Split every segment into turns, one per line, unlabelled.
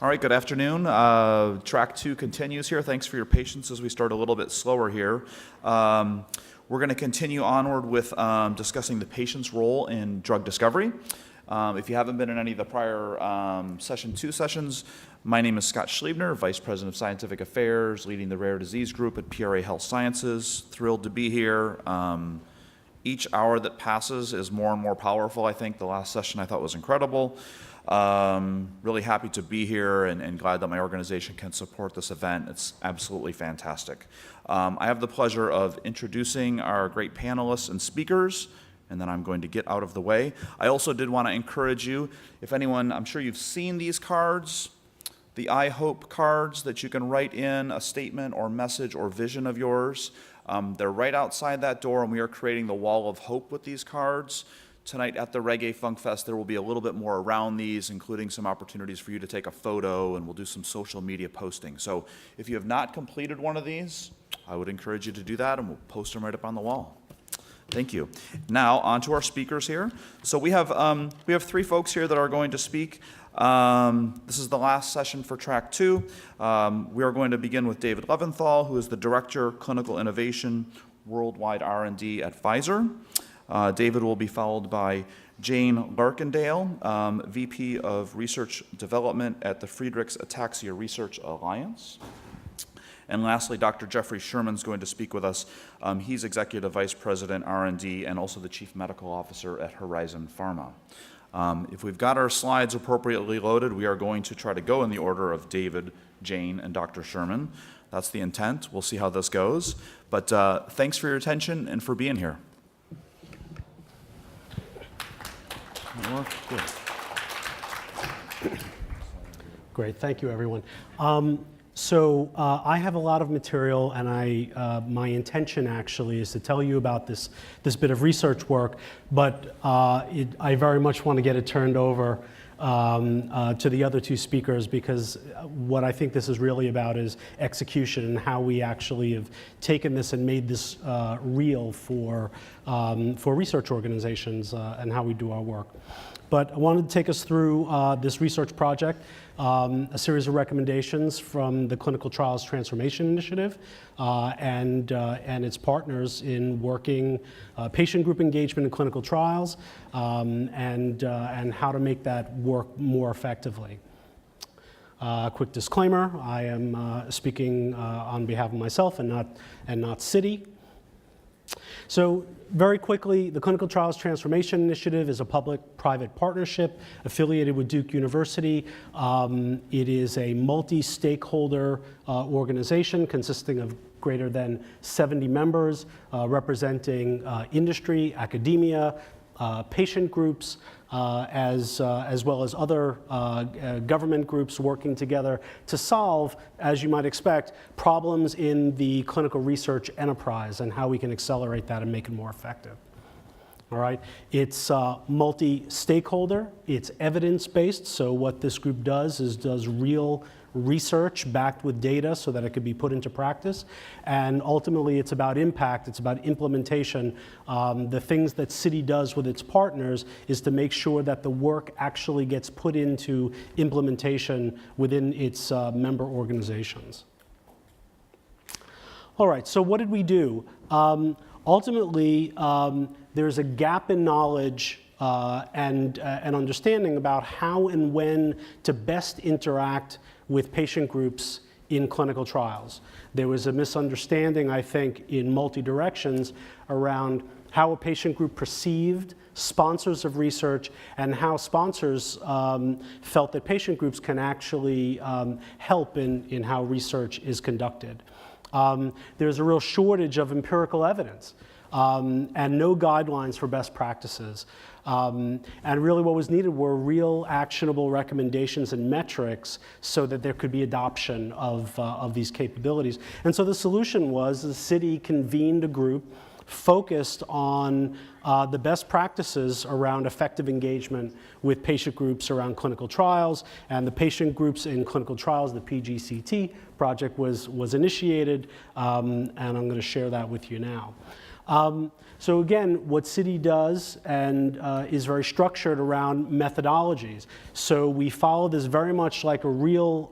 All right, good afternoon. Track 2 continues here. Thanks for your patience as we start a little bit slower here. We're going to continue onward with discussing the patient's role in drug discovery. If you haven't been in any of the prior session 2 sessions, my name is Scott Schliebner, Vice President of Scientific Affairs, leading the Rare Disease Group at PRA Health Sciences. Thrilled to be here. Each hour that passes is more and more powerful, I think. The last session I thought was incredible. Really happy to be here and glad that my organization can support this event. It's absolutely fantastic. I have the pleasure of introducing our great panelists and speakers, and then I'm going to get out of the way. I also did want to encourage you, if anyone, I'm sure you've seen these cards, the I Hope cards that you can write in a statement or message or vision of yours. They're right outside that door, and we are creating the wall of hope with these cards. Tonight at the Reggae Funk Fest, there will be a little bit more around these, including some opportunities for you to take a photo, and we'll do some social media posting. So if you have not completed one of these, I would encourage you to do that, and we'll post them right up on the wall. Thank you. Now, on to our speakers here. So we have 3 folks here that are going to speak. This is the last session for Track 2. We are going to begin with David Leventhal, who is the Director, Clinical Innovation, Worldwide R&D at Pfizer. David will be followed by Jane Larkindale, VP of Research Development at the Friedrichs Ataxia Research Alliance. And lastly, Dr. Jeffrey Sherman is going to speak with us. He's Executive Vice President R&D and also the Chief Medical Officer at Horizon Pharma. If we've got our slides appropriately loaded, we are going to try to go in the order of David, Jane, and Dr. Sherman. That's the intent. We'll see how this goes. But thanks for your attention and for being here. Good.
Great, thank you, everyone. So I have a lot of material, and my intention actually is to tell you about this bit of research work, but I very much want to get it turned over to the other 2 speakers, because what I think this is really about is execution and how we actually have taken this and made this real for research organizations and how we do our work. But I wanted to take us through this research project, a series of recommendations from the Clinical Trials Transformation Initiative and its partners in working patient group engagement in clinical trials and how to make that work more effectively. Quick disclaimer: I am speaking on behalf of myself and not Citi. So very quickly, the Clinical Trials Transformation Initiative is a public-private partnership affiliated with Duke University. It is a multi-stakeholder organization consisting of greater than 70 members representing industry, academia, patient groups, as well as other government groups working together to solve, as you might expect, problems in the clinical research enterprise and how we can accelerate that and make it more effective. All right, it's multi-stakeholder, it's evidence-based, so what this group does is does real research backed with data so that it could be put into practice, and ultimately it's about impact, it's about implementation. The things that Citi does with its partners is to make sure that the work actually gets put into implementation within its member organizations. All right, so what did we do? Ultimately, there's a gap in knowledge and understanding about how and when to best interact with patient groups in clinical trials. There was a misunderstanding, I think, in multi-directions around how a patient group perceived sponsors of research and how sponsors felt that patient groups can actually help in how research is conducted. There's a real shortage of empirical evidence and no guidelines for best practices. And really what was needed were real actionable recommendations and metrics so that there could be adoption of these capabilities. And so the solution was the Citi convened a group focused on the best practices around effective engagement with patient groups around clinical trials, and the patient groups in clinical trials, the PGCT project was initiated, and I'm going to share that with you now. So again, what City does and is very structured around methodologies. So we follow this very much like a real,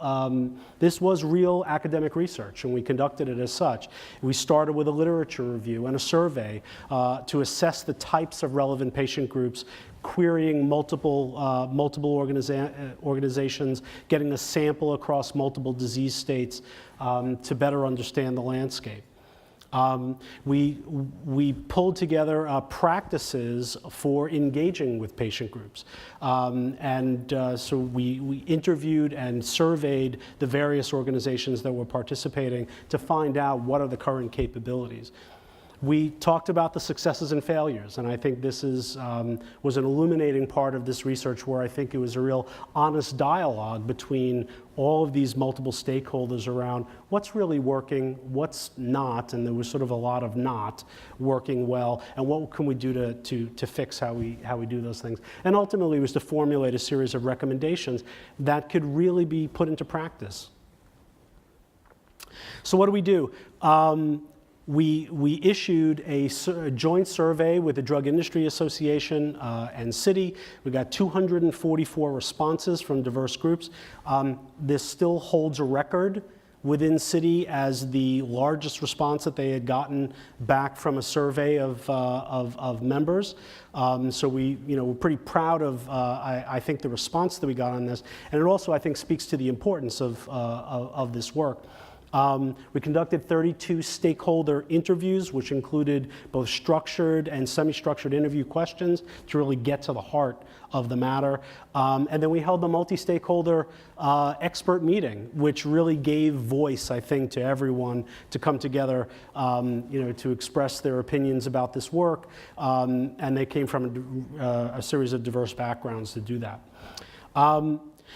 this was real academic research, and we conducted it as such. We started with a literature review and a survey to assess the types of relevant patient groups, querying multiple organizations, getting a sample across multiple disease states to better understand the landscape. We pulled together practices for engaging with patient groups. So we interviewed and surveyed the various organizations that were participating to find out what are the current capabilities. We talked about the successes and failures, and I think this was an illuminating part of this research where I think it was a real honest dialogue between all of these multiple stakeholders around what's really working, what's not, and there was sort of a lot of not working well, and what can we do to fix how we do those things. And ultimately it was to formulate a series of recommendations that could really be put into practice. So what do we do? We issued a joint survey with the Drug Industry Association and City. We got 244 responses from diverse groups. This still holds a record within City as the largest response that they had gotten back from a survey of members. So we're pretty proud of, I think, the response that we got on this. And it also, I think, speaks to the importance of this work. We conducted 32 stakeholder interviews, which included both structured and semi-structured interview questions to really get to the heart of the matter. And then we held a multi-stakeholder expert meeting, which really gave voice, I think, to everyone to come together, to express their opinions about this work. And they came from a series of diverse backgrounds to do that.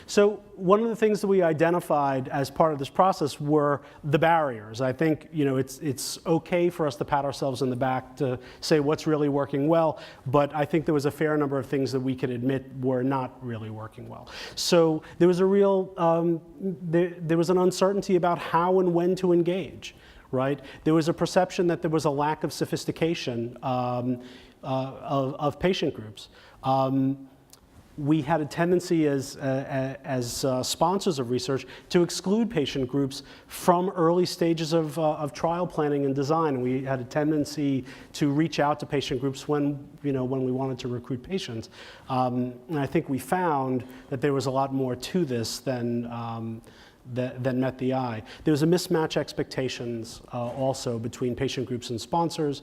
So one of the things that we identified as part of this process were the barriers. I think it's okay for us to pat ourselves on the back to say what's really working well, but I think there was a fair number of things that we could admit were not really working well. So there was a real, there was an uncertainty about how and when to engage, right? There was a perception that there was a lack of sophistication of patient groups. We had a tendency as sponsors of research to exclude patient groups from early stages of trial planning and design. We had a tendency to reach out to patient groups when we wanted to recruit patients. And I think we found that there was a lot more to this than met the eye. There was a mismatch expectations also between patient groups and sponsors.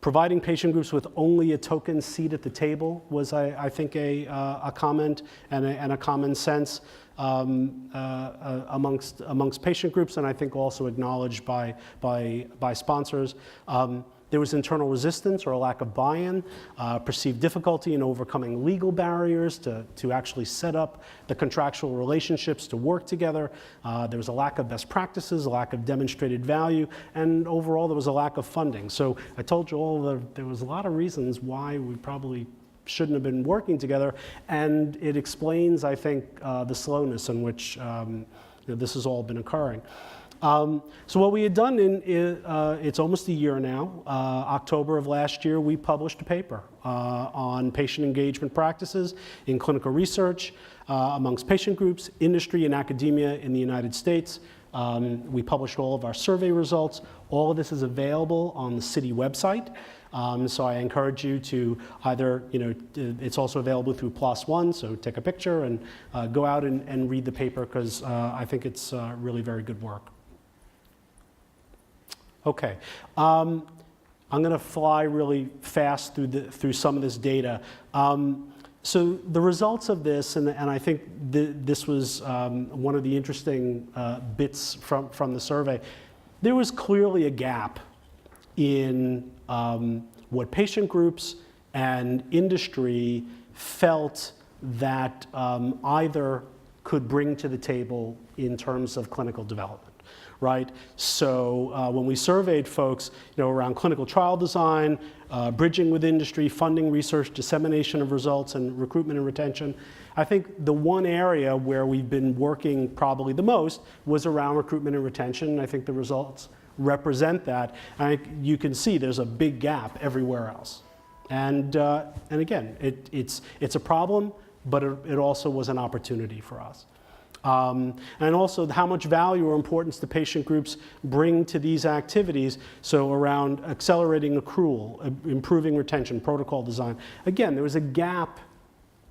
Providing patient groups with only a token seat at the table was, I think, a comment and a common sense amongst patient groups, and I think also acknowledged by sponsors. There was internal resistance or a lack of buy-in, perceived difficulty in overcoming legal barriers to actually set up the contractual relationships to work together. There was a lack of best practices, a lack of demonstrated value, and overall there was a lack of funding. So I told you all there was a lot of reasons why we probably shouldn't have been working together, and it explains, I think, the slowness in which this has all been occurring. So what we had done it's almost a year now. October of last year, we published a paper on patient engagement practices in clinical research amongst patient groups, industry, and academia in the United States. We published all of our survey results. All of this is available on the City website. So I encourage you to either, it's also available through PLOS ONE, so take a picture and go out and read the paper, because I think it's really very good work. Okay, I'm going to fly really fast through some of this data. So the results of this, and I think this was one of the interesting bits from the survey, there was clearly a gap in what patient groups and industry felt that either could bring to the table in terms of clinical development. Right? So when we surveyed folks, around clinical trial design, bridging with industry, funding research, dissemination of results, and recruitment and retention, I think the one area where we've been working probably the most was around recruitment and retention. I think the results represent that. And you can see there's a big gap everywhere else. And again, it's a problem, but it also was an opportunity for us. And also how much value or importance the patient groups bring to these activities, so around accelerating accrual, improving retention, protocol design. Again, there was a gap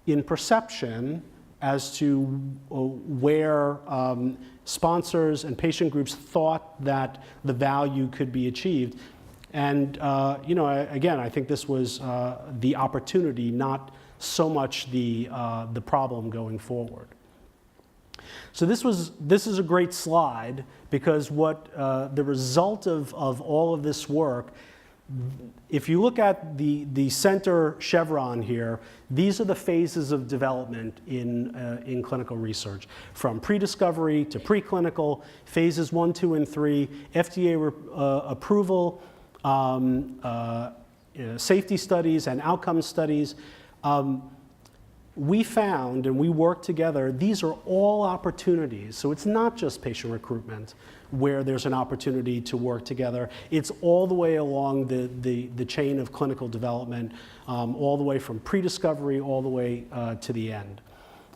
in perception as to where sponsors and patient groups thought that the value could be achieved. And again, I think this was the opportunity, not so much the problem going forward. So this is a great slide, because what the result of all of this work, if you look at the center chevron here, these are the phases of development in clinical research, from pre-discovery to preclinical, phases 1, 2, and 3, FDA approval, safety studies and outcome studies. We found, and we worked together, these are all opportunities. So it's not just patient recruitment where there's an opportunity to work together. It's all the way along the chain of clinical development, all the way from pre-discovery all the way to the end.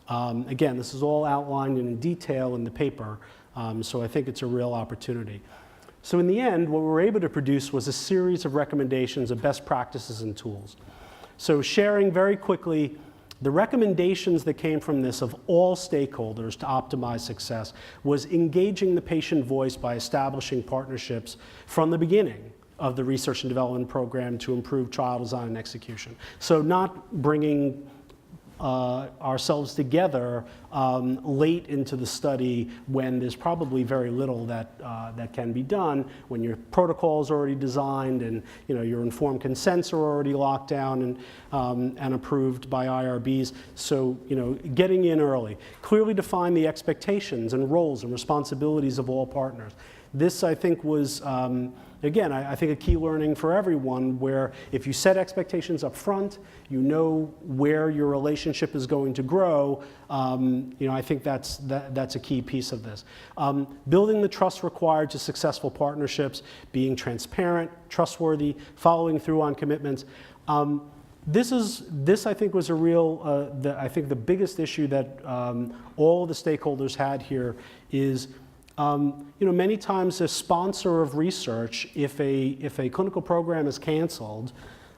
Again, this is all outlined in detail in the paper, so I think it's a real opportunity. So in the end, what we were able to produce was a series of recommendations of best practices and tools. So sharing very quickly, the recommendations that came from this of all stakeholders to optimize success was engaging the patient voice by establishing partnerships from the beginning of the research and development program to improve trial design and execution. So not bringing ourselves together late into the study when there's probably very little that can be done, when your protocol is already designed and your informed consents are already locked down and approved by IRBs. So getting in early, clearly define the expectations and roles and responsibilities of all partners. This, I think, was, again, I think a key learning for everyone, where if you set expectations up front, you know where your relationship is going to grow. I think that's a key piece of this. Building the trust required to successful partnerships, being transparent, trustworthy, following through on commitments. This I think was a real, I think the biggest issue that all the stakeholders had here is, many times a sponsor of research, if a clinical program is canceled,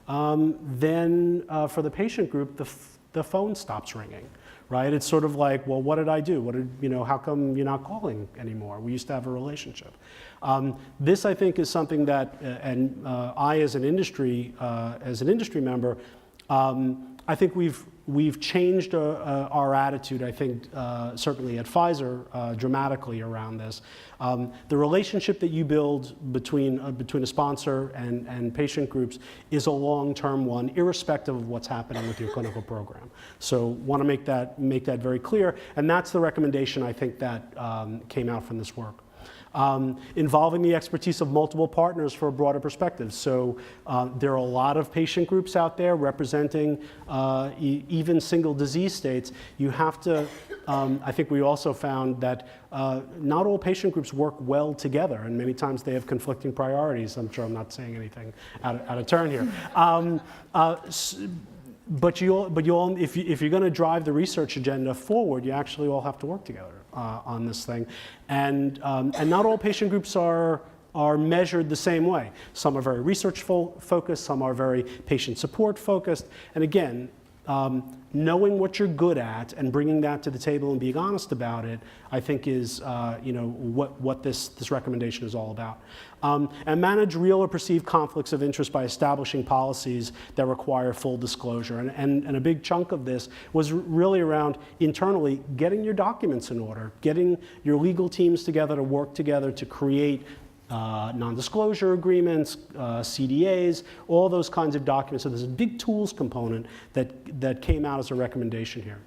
then for the patient group, the phone stops ringing, right? It's sort of like, well, what did I do? How come you're not calling anymore? We used to have a relationship. This, I think, is something that, and I, as an industry member, I think we've changed our attitude, I think, certainly at Pfizer, dramatically around this. The relationship that you build between a sponsor and patient groups is a long-term one, irrespective of what's happening with your clinical program. So want to make that very clear, and that's the recommendation, I think, that came out from this work. Involving the expertise of multiple partners for a broader perspective. So there are a lot of patient groups out there representing even single disease states. You have to, I think we also found that not all patient groups work well together, and many times they have conflicting priorities. I'm sure I'm not saying anything out of turn here. But if you're going to drive the research agenda forward, you actually all have to work together on this thing, and not all patient groups are measured the same way. Some are very research focused, some are very patient support focused, and again, knowing what you're good at and bringing that to the table and being honest about it, I think is what this recommendation is all about. And manage real or perceived conflicts of interest by establishing policies that require full disclosure. And a big chunk of this was really around internally getting your documents in order, getting your legal teams together to work together to create non-disclosure agreements, CDAs, all those kinds of documents. So there's a big tools component that came out as a recommendation here.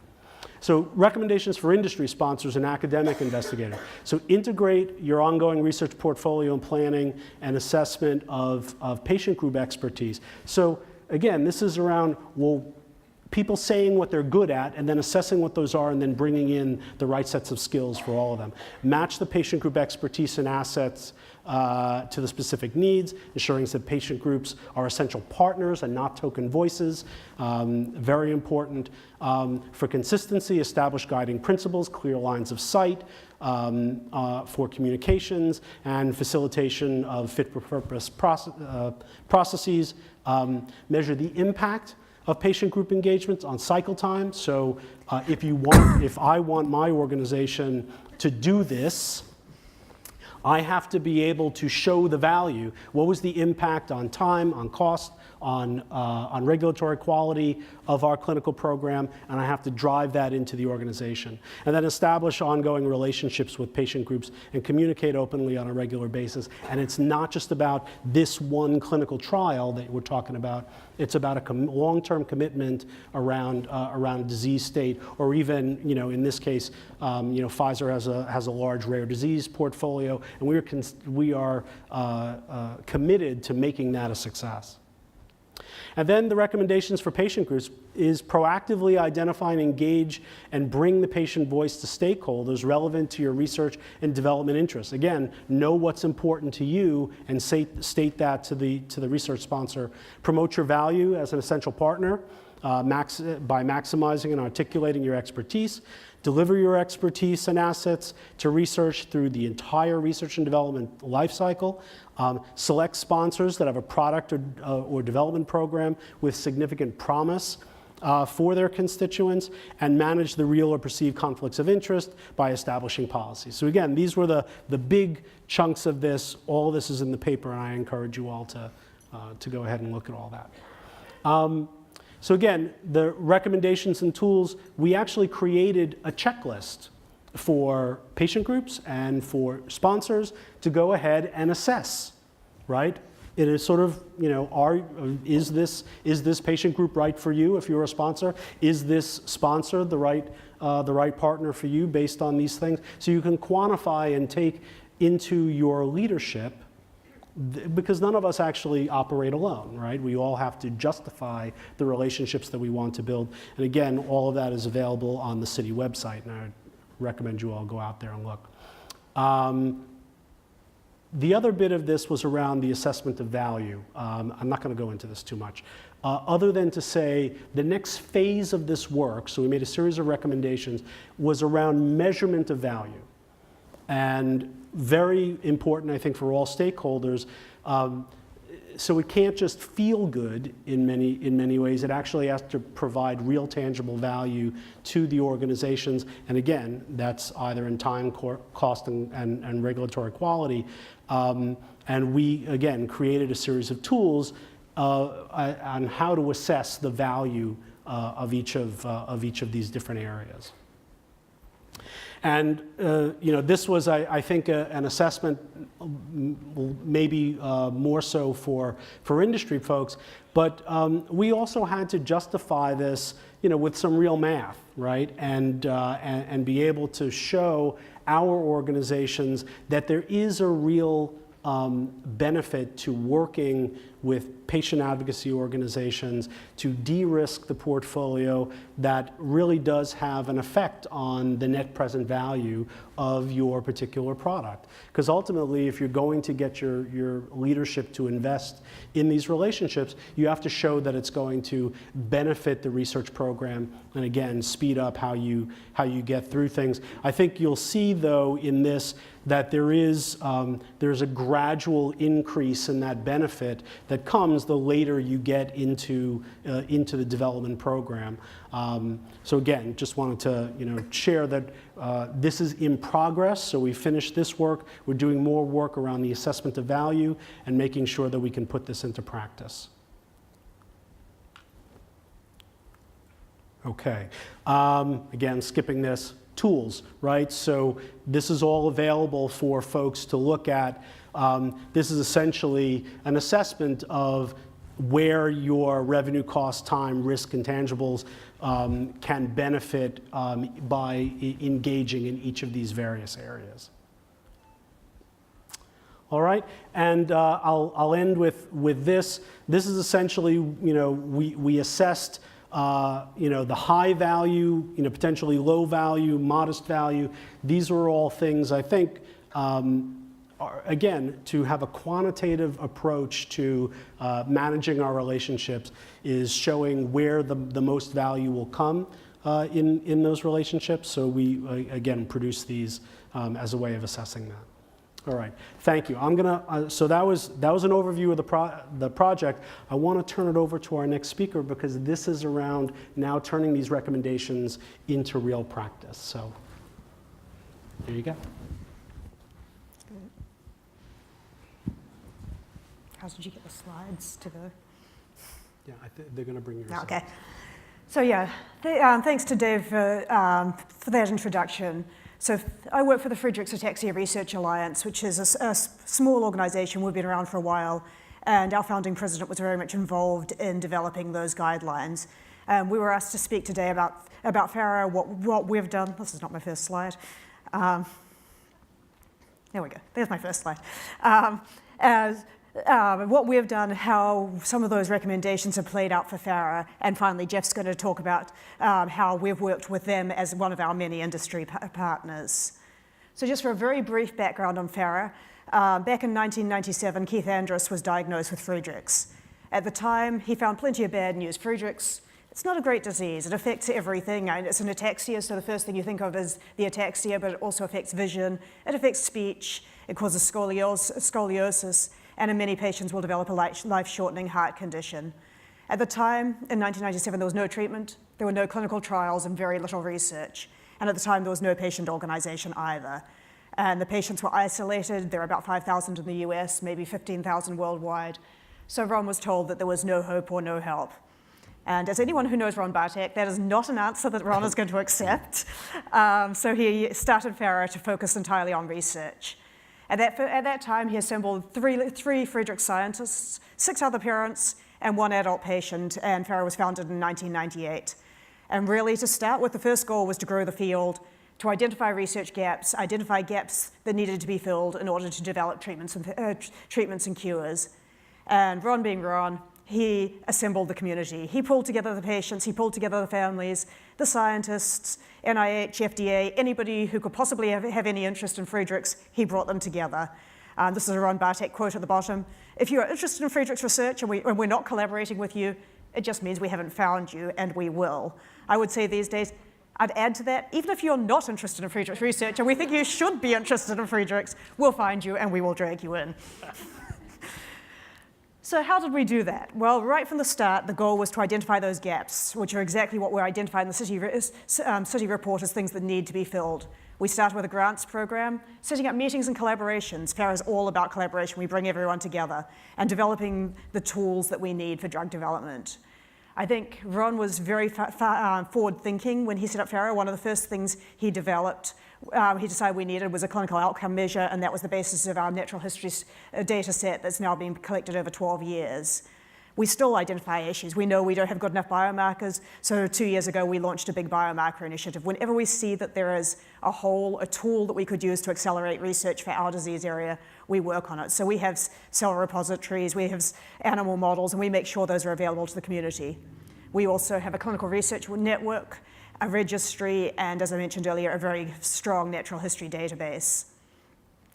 So recommendations for industry sponsors and academic investigators. So integrate your ongoing research portfolio and planning and assessment of patient group expertise. So again, this is around, well, people saying what they're good at and then assessing what those are and then bringing in the right sets of skills for all of them. Match the patient group expertise and assets to the specific needs, ensuring that patient groups are essential partners and not token voices. Very important. For consistency, establish guiding principles, clear lines of sight for communications, and facilitation of fit-for-purpose processes. Measure the impact of patient group engagements on cycle time. So if I want my organization to do this, I have to be able to show the value. What was the impact on time, on cost, on regulatory quality of our clinical program, and I have to drive that into the organization. And then establish ongoing relationships with patient groups and communicate openly on a regular basis. And it's not just about this one clinical trial that we're talking about. It's about a long-term commitment around a disease state, or even, in this case, Pfizer has a large rare disease portfolio, and we are committed to making that a success. And then the recommendations for patient groups is proactively identify and engage and bring the patient voice to stakeholders relevant to your research and development interests. Again, know what's important to you and state that to the research sponsor. Promote your value as an essential partner by maximizing and articulating your expertise. Deliver your expertise and assets to research through the entire research and development lifecycle. Select sponsors that have a product or development program with significant promise for their constituents, and manage the real or perceived conflicts of interest by establishing policies. So again, these were the big chunks of this. All this is in the paper, and I encourage you all to go ahead and look at all that. So again, the recommendations and tools, we actually created a checklist for patient groups and for sponsors to go ahead and assess, right? It is sort of, is this patient group right for you if you're a sponsor? Is this sponsor the right partner for you based on these things? So you can quantify and take into your leadership, because none of us actually operate alone, right? We all have to justify the relationships that we want to build. And again, all of that is available on the city website, and I recommend you all go out there and look. The other bit of this was around the assessment of value. I'm not going to go into this too much, other than to say the next phase of this work, so we made a series of recommendations, was around measurement of value. And very important, I think, for all stakeholders. So it can't just feel good in many ways. It actually has to provide real tangible value to the organizations. And again, that's either in time, cost, and regulatory quality. And we, again, created a series of tools on how to assess the value of each of these different areas. And this was, I think, an assessment maybe more so for industry folks, but we also had to justify this, with some real math, right? And be able to show our organizations that there is a real benefit to working with patient advocacy organizations to de-risk the portfolio that really does have an effect on the net present value of your particular product. Because ultimately, if you're going to get your leadership to invest in these relationships, you have to show that it's going to benefit the research program and, again, speed up how you get through things. I think you'll see, though, in this that there's a gradual increase in that benefit that comes the later you get into the development program. So again, just wanted to share that this is in progress. So we finished this work. We're doing more work around the assessment of value and making sure that we can put this into practice. Okay. Again, skipping this. Tools, right? So this is all available for folks to look at. This is essentially an assessment of where your revenue, cost, time, risk, intangibles can benefit by engaging in each of these various areas. All right, and I'll end with this. This is essentially, we assessed the high value, potentially low value, modest value. These are all things I think, again, to have a quantitative approach to managing our relationships is showing where the most value will come in those relationships. So we, again, produce these as a way of assessing that. All right, thank you. I'm gonna. So that was an overview of the project. I want to turn it over to our next speaker because this is around now turning these recommendations into real practice. So here you go.
How did you get the slides to go?
Yeah, they're going to bring yours.
Okay. So yeah, thanks to Dave for that introduction. So I work for the Friedrichs Ataxia Research Alliance, which is a small organization. We've been around for a while, and our founding president was very much involved in developing those guidelines. We were asked to speak today about FARA, what we've done. This is not my first slide. There we go. There's my first slide. What we've done, how some of those recommendations have played out for FARA, and finally Jeff's going to talk about how we've worked with them as one of our many industry partners. So just for a very brief background on FARA, back in 1997, Keith Andrus was diagnosed with Friedrichs. At the time, he found plenty of bad news. Friedrichs, it's not a great disease. It affects everything. It's an ataxia, so the first thing you think of is the ataxia, but it also affects vision. It affects speech. It causes scoliosis, and in many patients will develop a life-shortening heart condition. At the time, in 1997, there was no treatment, there were no clinical trials, and very little research. And at the time, there was no patient organization either. And the patients were isolated. There were about 5,000 in the US, maybe 15,000 worldwide. So Ron was told that there was no hope or no help. And as anyone who knows Ron Bartek, that is not an answer that Ron is going to accept. So he started FARA to focus entirely on research. At that time, he assembled three Friedrich scientists, 6 other parents, and 1 adult patient, and FARA was founded in 1998. And really, to start with, the first goal was to grow the field, to identify research gaps, identify gaps that needed to be filled in order to develop treatments and cures. And Ron being Ron, he assembled the community. He pulled together the patients, he pulled together the families, the scientists, NIH, FDA, anybody who could possibly have any interest in Friedrichs, he brought them together. This is a Ron Bartek quote at the bottom. If you're interested in Friedrichs research and we're not collaborating with you, it just means we haven't found you, and we will. I would say these days, I'd add to that, even if you're not interested in Friedrichs research and we think you should be interested in Friedrichs, we'll find you and we will drag you in. So how did we do that? Well, right from the start, the goal was to identify those gaps, which are exactly what we're identifying in the city report as things that need to be filled. We started with a grants program, setting up meetings and collaborations. FARA is all about collaboration. We bring everyone together and developing the tools that we need for drug development. I think Ron was very forward-thinking when he set up FARA. One of the first things he developed, he decided we needed was a clinical outcome measure, and that was the basis of our natural history data set that's now been collected over 12 years. We still identify issues. We know we don't have good enough biomarkers, so 2 years ago we launched a big biomarker initiative. Whenever we see that there is a hole, a tool that we could use to accelerate research for our disease area, we work on it. So we have cell repositories, we have animal models, and we make sure those are available to the community. We also have a clinical research network, a registry, and as I mentioned earlier, a very strong natural history database.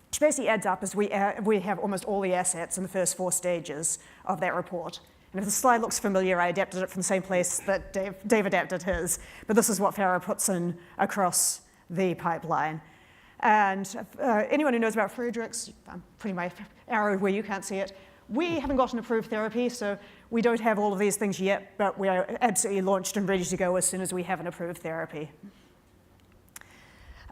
Which basically adds up as we have almost all the assets in the first 4 stages of that report. And if the slide looks familiar, I adapted it from the same place that Dave adapted his, but this is what FARA puts in across the pipeline. And anyone who knows about Friedrichs, I'm putting my arrow where you can't see it, we haven't got an approved therapy, so we don't have all of these things yet, but we are absolutely launched and ready to go as soon as we have an approved therapy.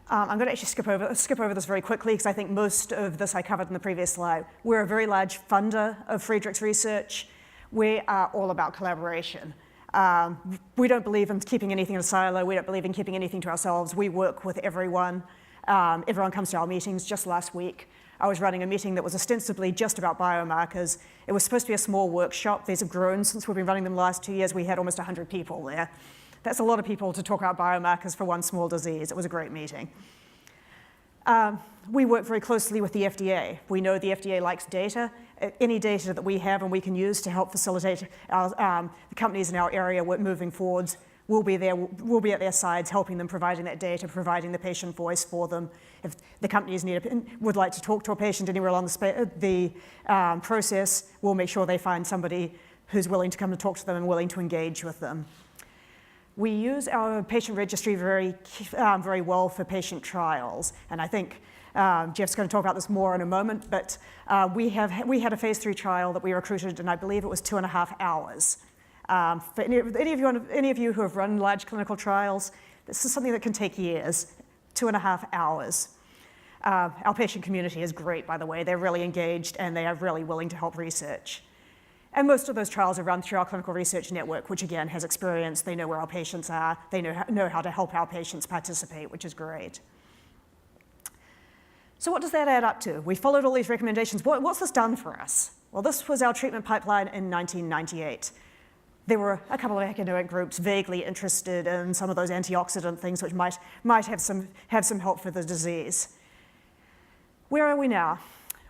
I'm going to actually skip over this very quickly because I think most of this I covered in the previous slide. We're a very large funder of Friedrichs Research. We are all about collaboration. We don't believe in keeping anything in a silo. We don't believe in keeping anything to ourselves. We work with everyone. Everyone comes to our meetings. Just last week, I was running a meeting that was ostensibly just about biomarkers. It was supposed to be a small workshop. These have grown since we've been running them the last 2 years. We had almost 100 people there. That's a lot of people to talk about biomarkers for one small disease. It was a great meeting. We work very closely with the FDA. We know the FDA likes data, any data that we have and we can use to help facilitate the companies in our area moving forwards. We'll be there, we'll be at their sides, helping them, providing that data, providing the patient voice for them. If the companies would like to talk to a patient anywhere along the process, we'll make sure they find somebody who's willing to come and talk to them and willing to engage with them. We use our patient registry very well for patient trials, and I think Jeff's going to talk about this more in a moment, but we had a phase 3 trial that we recruited, and I believe it was 2.5 hours. For any of you who have run large clinical trials, this is something that can take years, 2.5 hours. Our patient community is great, by the way. They're really engaged and they are really willing to help research. And most of those trials are run through our clinical research network, which again has experience. They know where our patients are. They know how to help our patients participate, which is great. So what does that add up to? We followed all these recommendations. What's this done for us? Well, this was our treatment pipeline in 1998. There were a couple of academic groups vaguely interested in some of those antioxidant things which might have some help for the disease. Where are we now?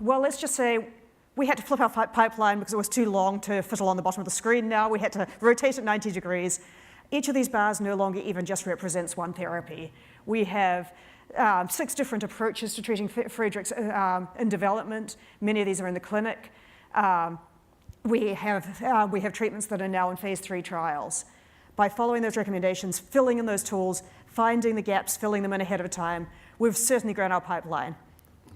Well, let's just say we had to flip our pipeline because it was too long to fit along the bottom of the screen now. We had to rotate it 90 degrees. Each of these bars no longer even just represents one therapy. We have 6 different approaches to treating Friedrichs in development. Many of these are in the clinic. We have treatments that are now in phase 3 trials. By following those recommendations, filling in those tools, finding the gaps, filling them in ahead of time, we've certainly grown our pipeline.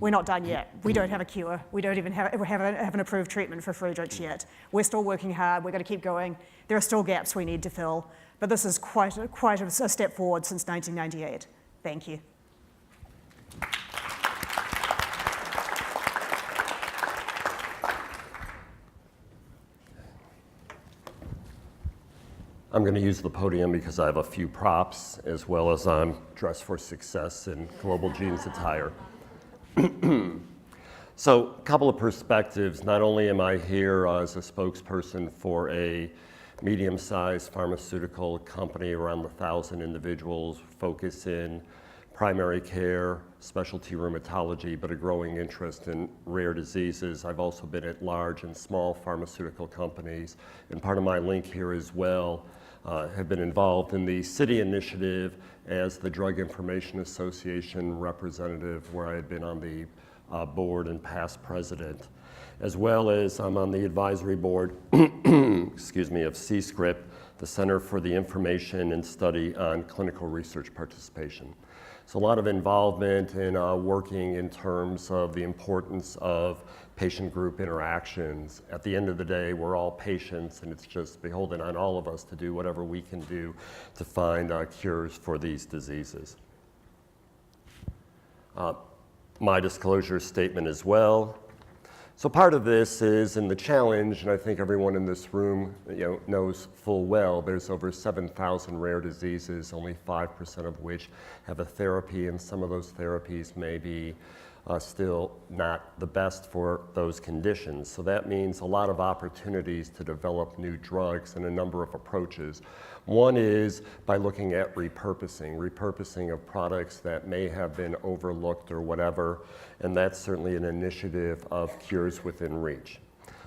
We're not done yet. We don't have a cure. We don't even have an approved treatment for Friedrichs yet. We're still working hard. We're going to keep going. There are still gaps we need to fill, but this is quite a step forward since 1998. Thank you.
I'm going to use the podium because I have a few props, as well as I'm dressed for success in Global Genes attire. So a couple of perspectives. Not only am I here as a spokesperson for a medium-sized pharmaceutical company around 1,000 individuals focused in primary care, specialty rheumatology, but a growing interest in rare diseases. I've also been at large and small pharmaceutical companies, and part of my link here as well have been involved in the city initiative as the Drug Information Association representative, where I had been on the board and past president, as well as I'm on the advisory board excuse me, of CSCRIP, the Center for the Information and Study on Clinical Research Participation. So a lot of involvement in working in terms of the importance of patient group interactions. At the end of the day, we're all patients, and it's just beholden on all of us to do whatever we can do to find cures for these diseases. My disclosure statement as well. So part of this is in the challenge, and I think everyone in this room knows full well, there's over 7,000 rare diseases, only 5% of which have a therapy, and some of those therapies may be still not the best for those conditions. So that means a lot of opportunities to develop new drugs and a number of approaches. One is by looking at repurposing of products that may have been overlooked or whatever, and that's certainly an initiative of Cures Within Reach.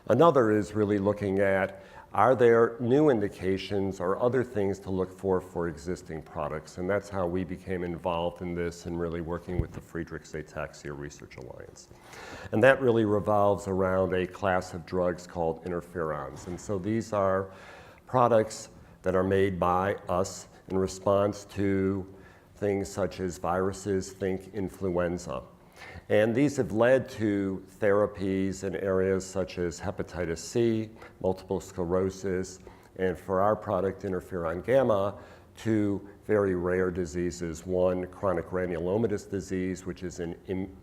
Another is really looking at, are there new indications or other things to look for existing products? And that's how we became involved in this and really working with the Friedrichs Ataxia Research Alliance. And that really revolves around a class of drugs called interferons. And so these are products that are made by us in response to things such as viruses, think influenza. And these have led to therapies in areas such as hepatitis C, multiple sclerosis, and for our product, interferon gamma, to very rare diseases. One, chronic granulomatous disease, which is an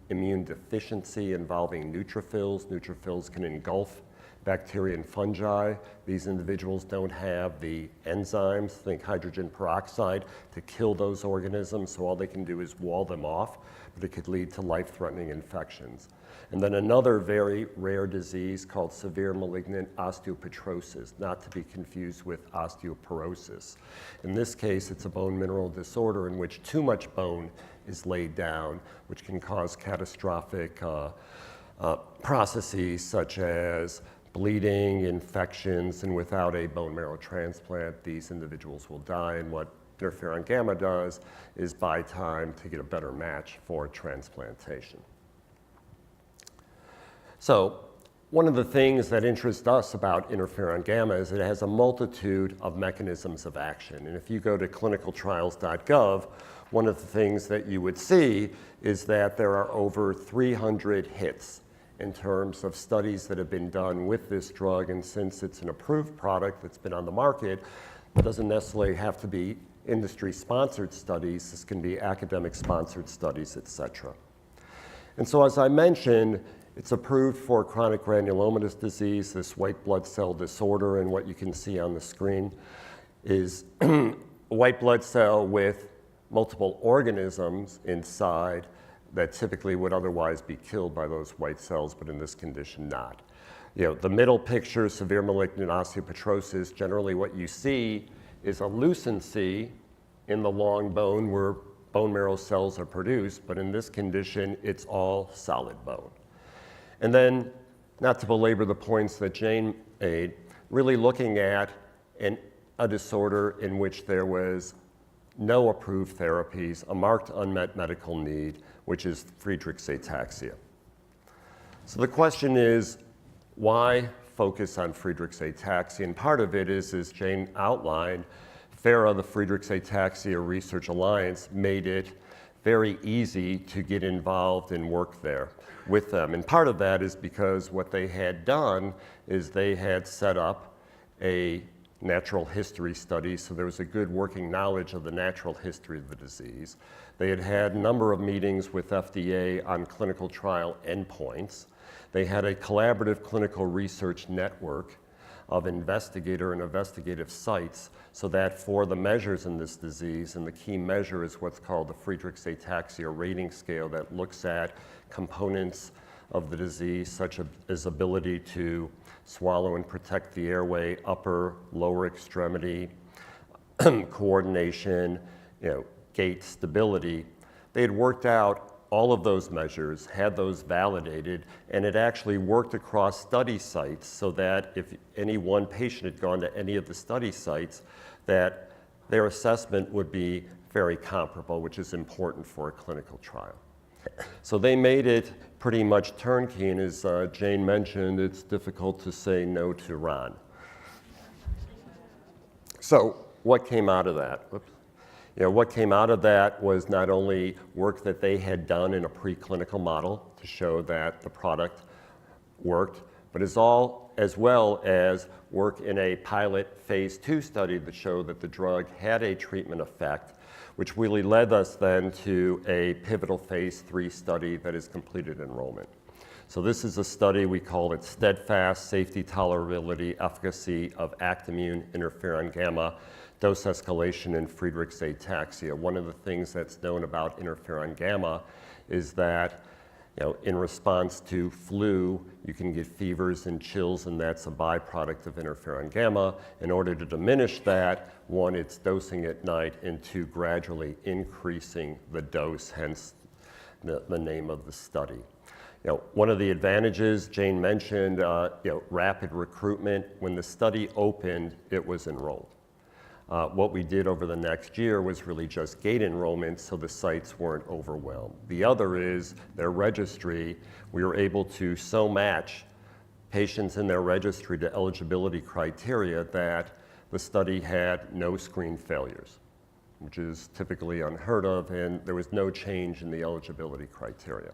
immune deficiency involving neutrophils. Neutrophils can engulf bacteria and fungi. These individuals don't have the enzymes, think hydrogen peroxide, to kill those organisms, so all they can do is wall them off, but it could lead to life-threatening infections. And then another very rare disease called severe malignant osteopetrosis, not to be confused with osteoporosis. In this case, it's a bone mineral disorder in which too much bone is laid down, which can cause catastrophic processes such as bleeding, infections, and without a bone marrow transplant, these individuals will die. And what interferon gamma does is buy time to get a better match for transplantation. So one of the things that interests us about interferon gamma is it has a multitude of mechanisms of action. And if you go to clinicaltrials.gov, one of the things that you would see is that there are over 300 hits in terms of studies that have been done with this drug. And since it's an approved product that's been on the market, it doesn't necessarily have to be industry-sponsored studies. This can be academic-sponsored studies, et cetera. And so as I mentioned, it's approved for chronic granulomatous disease, this white blood cell disorder, and what you can see on the screen is a white blood cell with multiple organisms inside that typically would otherwise be killed by those white cells, but in this condition not. The middle picture, severe malignant osteopetrosis, generally what you see is a lucency in the long bone where bone marrow cells are produced, but in this condition, it's all solid bone. And then, not to belabor the points that Jane made, really looking at a disorder in which there was no approved therapies, a marked unmet medical need, which is Friedrichs ataxia. So the question is, why focus on Friedrichs ataxia? And part of it is, as Jane outlined, FARA, the Friedrichs Ataxia Research Alliance, made it very easy to get involved and work there with them. And part of that is because what they had done is they had set up a natural history study, so there was a good working knowledge of the natural history of the disease. They had had a number of meetings with FDA on clinical trial endpoints. They had a collaborative clinical research network of investigator and investigative sites, so that for the measures in this disease, and the key measure is what's called the Friedrichs Ataxia Rating Scale that looks at components of the disease, such as ability to swallow and protect the airway, upper, lower extremity, coordination, gait stability. They had worked out all of those measures, had those validated, and it actually worked across study sites so that if any one patient had gone to any of the study sites, that their assessment would be very comparable, which is important for a clinical trial. So they made it pretty much turnkey, and as Jane mentioned, it's difficult to say no to Ron. So what came out of that? Whoops. What came out of that was not only work that they had done in a preclinical model to show that the product worked, but as well as work in a pilot phase 2 study that showed that the drug had a treatment effect, which really led us then to a pivotal phase 3 study that has completed enrollment. So this is a study, we call it Steadfast Safety, Tolerability, Efficacy of Actimmune Interferon Gamma Dose Escalation in Friedrichs Ataxia. One of the things that's known about interferon gamma is that in response to flu, you can get fevers and chills, and that's a byproduct of interferon gamma. In order to diminish that, one, it's dosing at night, and two, gradually increasing the dose, hence the name of the study. One of the advantages Jane mentioned, rapid recruitment. When the study opened, it was enrolled. What we did over the next year was really just gate enrollment so the sites weren't overwhelmed. The other is their registry. We were able to so match patients in their registry to eligibility criteria that the study had no screen failures, which is typically unheard of, and there was no change in the eligibility criteria.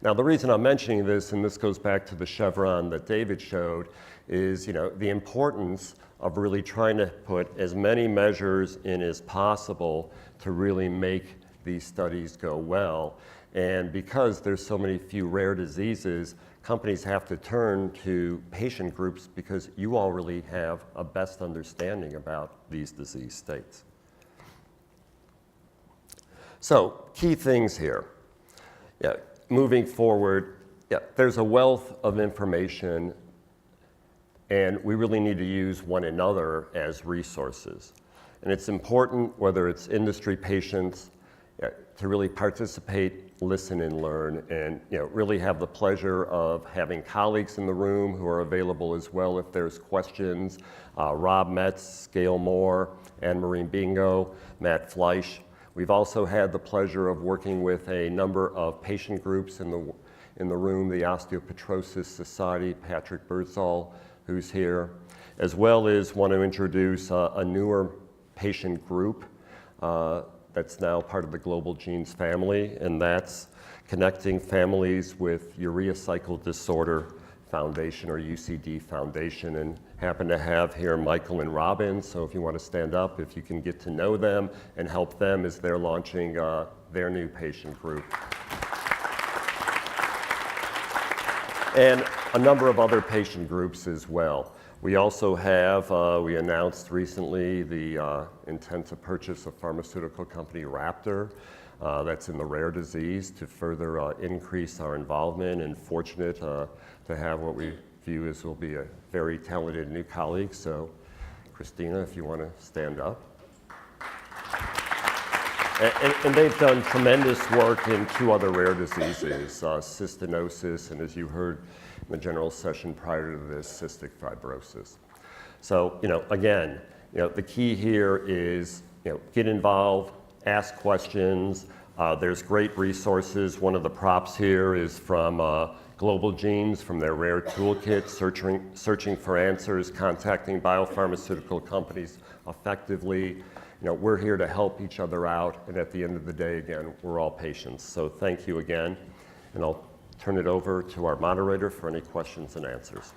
Now, the reason I'm mentioning this, and this goes back to the chevron that David showed, is the importance of really trying to put as many measures in as possible to really make these studies go well. And because there's so many few rare diseases, companies have to turn to patient groups because you all really have a best understanding about these disease states. So, key things here. Moving forward, there's a wealth of information, and we really need to use one another as resources. And it's important, whether it's industry patients, to really participate, listen, and learn, and really have the pleasure of having colleagues in the room who are available as well if there's questions. Rob Metz, Gail Moore, Anne-Marie Bingo, Matt Fleisch. We've also had the pleasure of working with a number of patient groups in the room, the Osteopetrosis Society, Patrick Birdsall, who's here, as well as want to introduce a newer patient group that's now part of the Global Genes family, and that's Connecting Families with Urea Cycle Disorder Foundation, or UCD Foundation, and happen to have here Michael and Robin, so if you want to stand up, if you can get to know them and help them as they're launching their new patient group. And a number of other patient groups as well. We also have, we announced recently the intent to purchase a pharmaceutical company, Raptor, that's in the rare disease to further increase our involvement, and fortunate to have what we view as will be a very talented new colleague. So Christina, if you want to stand up. And they've done tremendous work in 2 other rare diseases, cystinosis, and as you heard in the general session prior to this, cystic fibrosis. So, again, the key here is, get involved, ask questions. There's great resources. One of the props here is from Global Genes, from their rare toolkit, searching for answers, contacting biopharmaceutical companies effectively. We're here to help each other out, and at the end of the day, again, we're all patients. So thank you again, and I'll turn it over to our moderator for any questions and answers.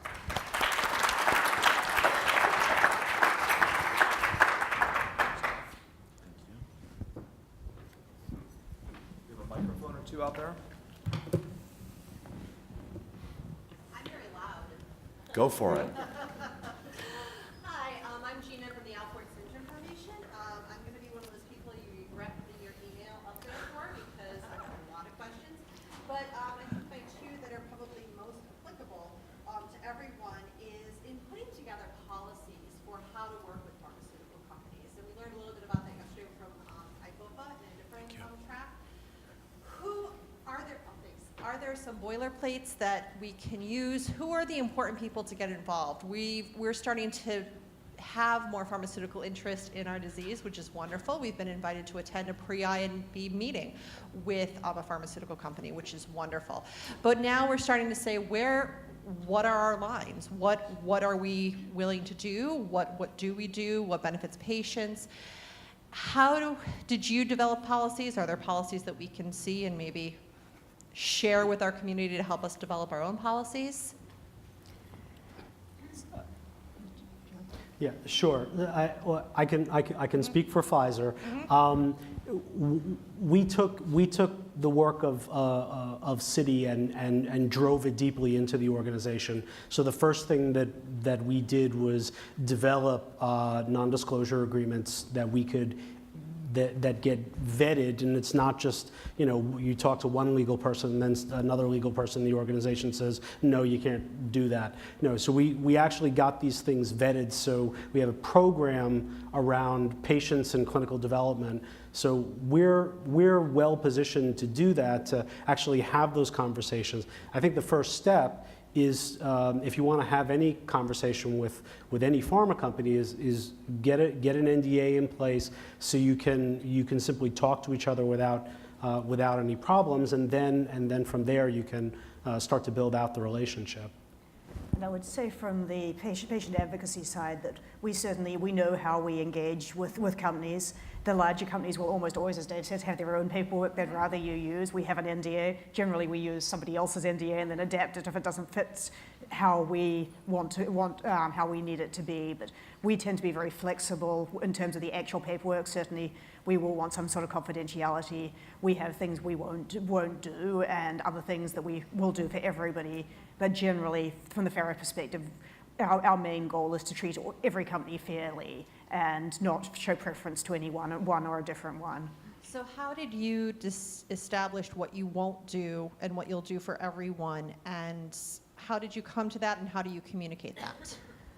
You have a microphone or 2 out there?
I'm very loud.
Go for it.
Hi, I'm Gina from the Alport Syndrome Foundation. I'm going to be one of those people you regret putting your email up there for because I have a lot of questions. But I think my 2 that are probably most applicable to everyone is in putting together policies for how to work with pharmaceutical companies. And we learned a little bit about that yesterday from IFOPA in a different track. Are there some boilerplates that we can use? Who are the important people to get involved? We're starting to have more pharmaceutical interest in our disease, which is wonderful. We've been invited to attend a pre-IND meeting with a pharmaceutical company, which is wonderful. But now we're starting to say, what are our lines? What are we willing to do? What do we do? What benefits patients? Did you develop policies? Are there policies that we can see and maybe share with our community to help us develop our own policies?
Yeah, sure. I can speak for Pfizer. We took the work of Citi and drove it deeply into the organization. So the first thing that we did was develop non-disclosure agreements that we could that get vetted, and it's not just, you talk to one legal person and then another legal person in the organization says, no, you can't do that. No, so we actually got these things vetted, so we have a program around patients and clinical development. So we're well positioned to do that, to actually have those conversations. I think the first step is, if you want to have any conversation with any pharma company, is get an NDA in place so you can simply talk to each other without any problems, and then from there you can start to build out the relationship.
And I would say from the patient advocacy side that we know how we engage with companies. The larger companies will almost always, as Dave says, have their own paperwork they'd rather you use. We have an NDA. Generally, we use somebody else's NDA and then adapt it if it doesn't fit how we how we need it to be. But we tend to be very flexible in terms of the actual paperwork. Certainly, we will want some sort of confidentiality. We have things we won't do, and other things that we will do for everybody. But generally, from the FARA perspective, our main goal is to treat every company fairly and not show preference to any one or a different one.
So how did you establish what you won't do and what you'll do for everyone, and how did you come to that, and how do you communicate that?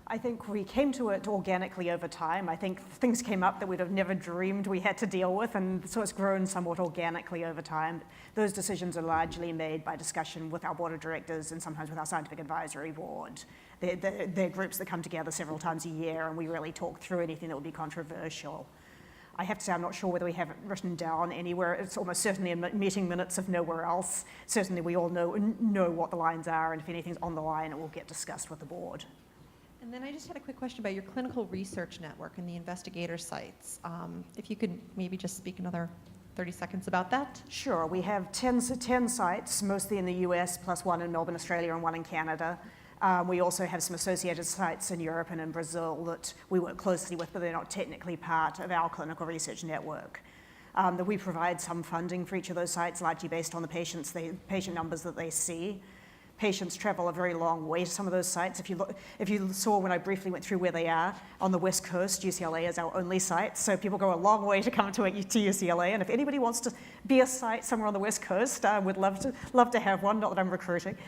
I think we came to it organically over time. I think things came up that we'd have never dreamed we had to deal with, and so it's grown somewhat organically over time. Those decisions are largely made by discussion with our board of directors and sometimes with our scientific advisory board. They're groups that come together several times a year, and we really talk through anything that would be controversial. I have to say, I'm not sure whether we have it written down anywhere. It's almost certainly in meeting minutes, if nowhere else. Certainly we all know what the lines are, and if anything's on the line, it will get discussed with the board.
And then I just had a quick question about your clinical research network and the investigator sites. If you could maybe just speak another 30 seconds about that.
Sure, we have 10 sites, mostly in the US, plus one in Melbourne, Australia, and one in Canada. We also have some associated sites in Europe and in Brazil that we work closely with, but they're not technically part of our clinical research network. That we provide some funding for each of those sites, largely based on the patient numbers that they see. Patients travel a very long way to some of those sites. If you saw when I briefly went through where they are, on the West Coast, UCLA is our only site, so people go a long way to come to UCLA, and if anybody wants to be a site somewhere on the West Coast, I would love to have one, not that I'm recruiting.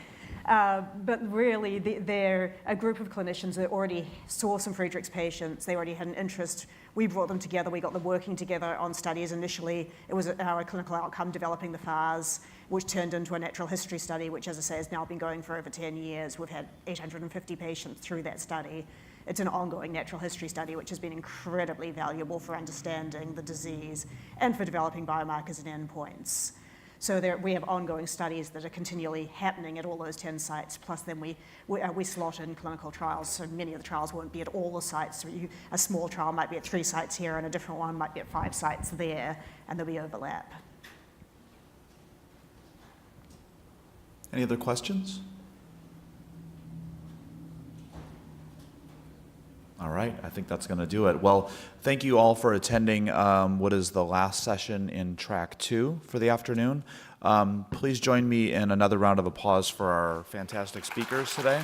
But really, they're a group of clinicians that already saw some Friedrichs patients. They already had an interest. We brought them together. We got them working together on studies. Initially, it was our clinical outcome developing the FARS, which turned into a natural history study, which, as I say, has now been going for over 10 years. We've had 850 patients through that study. It's an ongoing natural history study, which has been incredibly valuable for understanding the disease and for developing biomarkers and endpoints. So we have ongoing studies that are continually happening at all those 10 sites, plus then we slot in clinical trials, so many of the trials won't be at all the sites. So a small trial might be at 3 sites here, and a different one might be at 5 sites there, and there'll be overlap.
Any other questions? All right, I think that's going to do it. Well, thank you all for attending what is the last session in track 2 for the afternoon. Please join me in another round of applause for our fantastic speakers today.